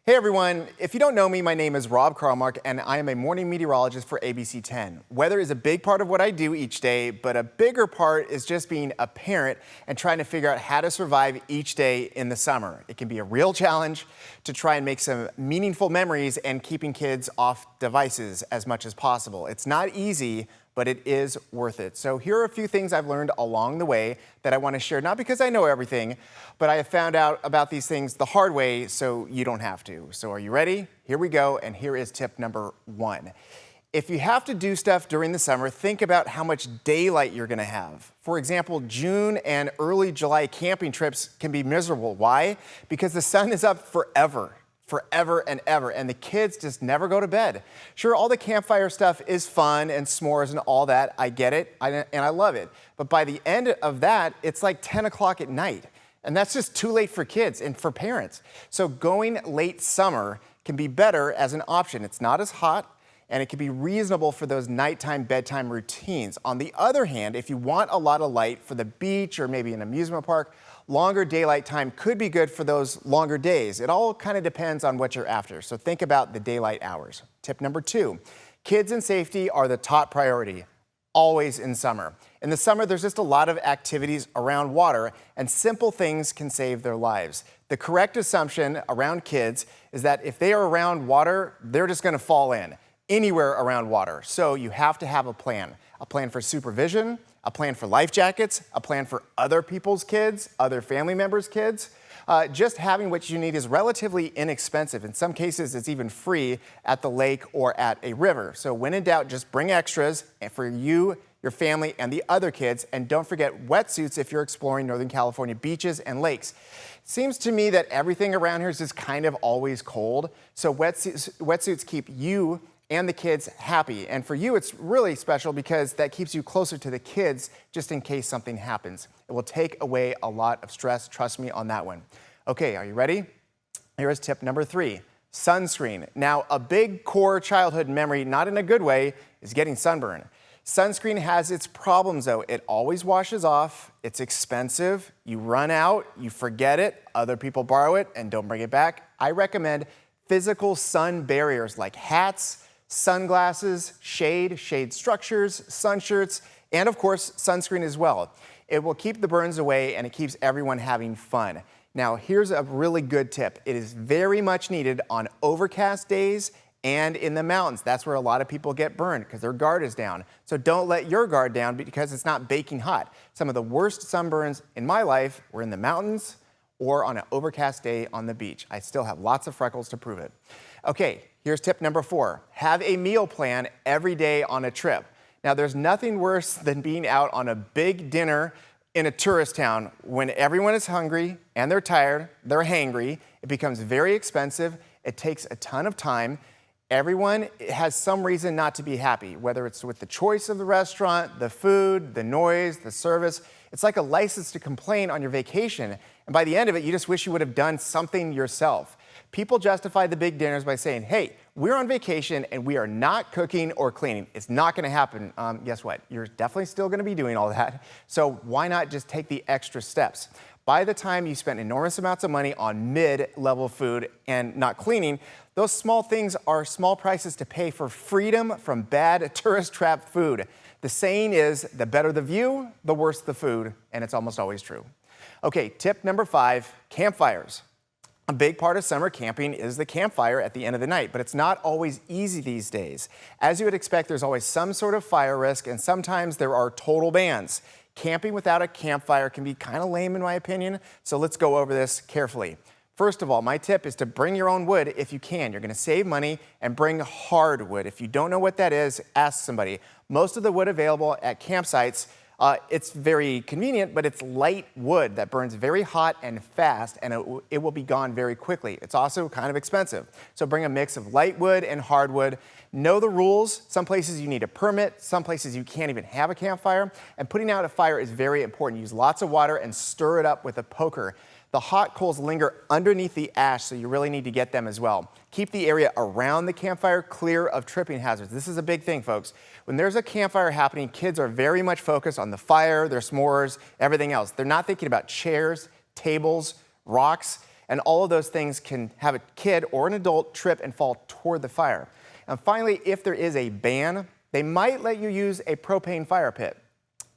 Hey everyone, if you don't know me, my name is Rob Carlmark and I am a morning meteorologist for ABC 10. Weather is a big part of what I do each day, but a bigger part is just being a parent and trying to figure out how to survive each day in the summer. It can be a real challenge to try and make some meaningful memories and keeping kids off devices as much as possible. It's not easy, but it is worth it. So here are a few things I've learned along the way that I want to share, not because I know everything, but I have found out about these things the hard way so you don't have to. So are you ready? Here we go, and here is tip number 1. If you have to do stuff during the summer, think about how much daylight you're gonna have. For example, June and early July camping trips can be miserable. Why? Because the sun is up forever and ever, and the kids just never go to bed. Sure, all the campfire stuff is fun and s'mores and all that. I get it, and I love it. But by the end of that, it's like 10 o'clock at night. And that's just too late for kids and for parents. So going late summer can be better as an option. It's not as hot, and it can be reasonable for those nighttime bedtime routines. On the other hand, if you want a lot of light for the beach or maybe an amusement park, longer daylight time could be good for those longer days. It all kind of depends on what you're after. So think about the daylight hours. Tip number 2, kids and safety are the top priority, always in summer. In the summer, there's just a lot of activities around water, and simple things can save their lives. The correct assumption around kids is that if they are around water, they're just gonna fall in anywhere around water. So you have to have a plan for supervision, a plan for life jackets, a plan for other people's kids, other family members' kids. Just having what you need is relatively inexpensive. In some cases, it's even free at the lake or at a river. So when in doubt, just bring extras for you, your family, and the other kids. And don't forget wetsuits if you're exploring Northern California beaches and lakes. It seems to me that everything around here is just kind of always cold. So wetsuits keep you and the kids happy. And for you, it's really special because that keeps you closer to the kids just in case something happens. It will take away a lot of stress. Trust me on that one. Okay, are you ready? Here is tip number 3, sunscreen. Now, a big core childhood memory, not in a good way, is getting sunburn. Sunscreen has its problems though. It always washes off, it's expensive, you run out, you forget it, other people borrow it and don't bring it back. I recommend physical sun barriers like hats, sunglasses, shade structures, sun shirts, and of course, sunscreen as well. It will keep the burns away and it keeps everyone having fun. Now, here's a really good tip. It is very much needed on overcast days and in the mountains. That's where a lot of people get burned because their guard is down. So don't let your guard down because it's not baking hot. Some of the worst sunburns in my life were in the mountains or on an overcast day on the beach. I still have lots of freckles to prove it. Okay, here's tip number 4. Have a meal plan every day on a trip. Now, there's nothing worse than being out on a big dinner in a tourist town when everyone is hungry and they're tired, they're hangry. It becomes very expensive. It takes a ton of time. Everyone has some reason not to be happy, whether it's with the choice of the restaurant, the food, the noise, the service. It's like a license to complain on your vacation. And by the end of it, you just wish you would have done something yourself. People justify the big dinners by saying, hey, we're on vacation and we are not cooking or cleaning. It's not gonna happen. Guess what? You're definitely still gonna be doing all that. So why not just take the extra steps? By the time you spend enormous amounts of money on mid-level food and not cleaning, those small things are small prices to pay for freedom from bad tourist trap food. The saying is, the better the view, the worse the food, and it's almost always true. Okay, tip number 5, campfires. A big part of summer camping is the campfire at the end of the night, but it's not always easy these days. As you would expect, there's always some sort of fire risk, and sometimes there are total bans. Camping without a campfire can be kind of lame in my opinion, so let's go over this carefully. First of all, my tip is to bring your own wood if you can. You're gonna save money and bring hardwood. If you don't know what that is, ask somebody. Most of the wood available at campsites, it's very convenient, but it's light wood that burns very hot and fast, and it will be gone very quickly. It's also kind of expensive. So bring a mix of light wood and hardwood. Know the rules. Some places you need a permit, some places you can't even have a campfire, and putting out a fire is very important. Use lots of water and stir it up with a poker. The hot coals linger underneath the ash, so you really need to get them as well. Keep the area around the campfire clear of tripping hazards. This is a big thing, folks. When there's a campfire happening, kids are very much focused on the fire, their s'mores, everything else. They're not thinking about chairs, tables, rocks. And all of those things can have a kid or an adult trip and fall toward the fire. And finally, if there is a ban, they might let you use a propane fire pit.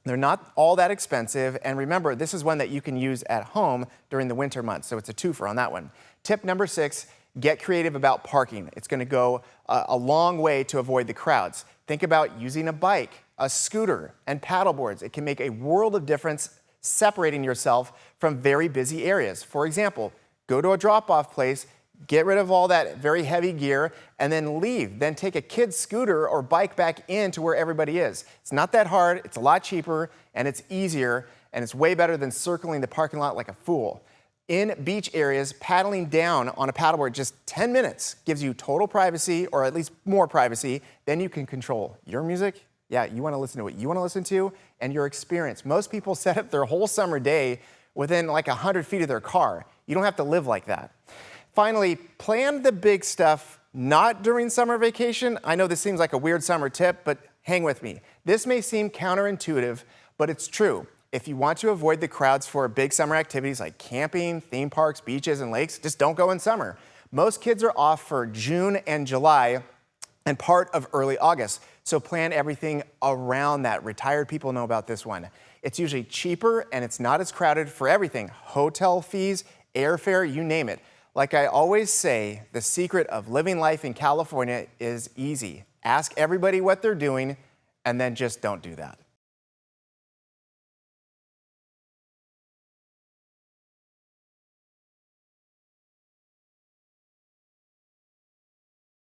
They're not all that expensive, and remember, this is one that you can use at home during the winter months, so it's a twofer on that one. Tip number 6, get creative about parking. It's going to go a long way to avoid the crowds. Think about using a bike, a scooter, and paddle boards. It can make a world of difference separating yourself from very busy areas. For example, go to a drop-off place, get rid of all that very heavy gear, and then leave. Then take a kid's scooter or bike back into where everybody is. It's not that hard, it's a lot cheaper, and it's easier, and it's way better than circling the parking lot like a fool. In beach areas, paddling down on a paddleboard just 10 minutes gives you total privacy, or at least more privacy. Then you can control your music. Yeah, you want to listen to what you want to listen to, and your experience. Most people set up their whole summer day within like 100 feet of their car. You don't have to live like that. Finally, plan the big stuff not during summer vacation. I know this seems like a weird summer tip, but hang with me. This may seem counterintuitive, but it's true. If you want to avoid the crowds for big summer activities like camping, theme parks, beaches, and lakes, just don't go in summer. Most kids are off for June and July and part of early August, so plan everything around that. Retired people know about this one. It's usually cheaper and it's not as crowded for everything. Hotel fees, airfare, you name it. Like I always say, the secret of living life in California is easy. Ask everybody what they're doing, and then just don't do that.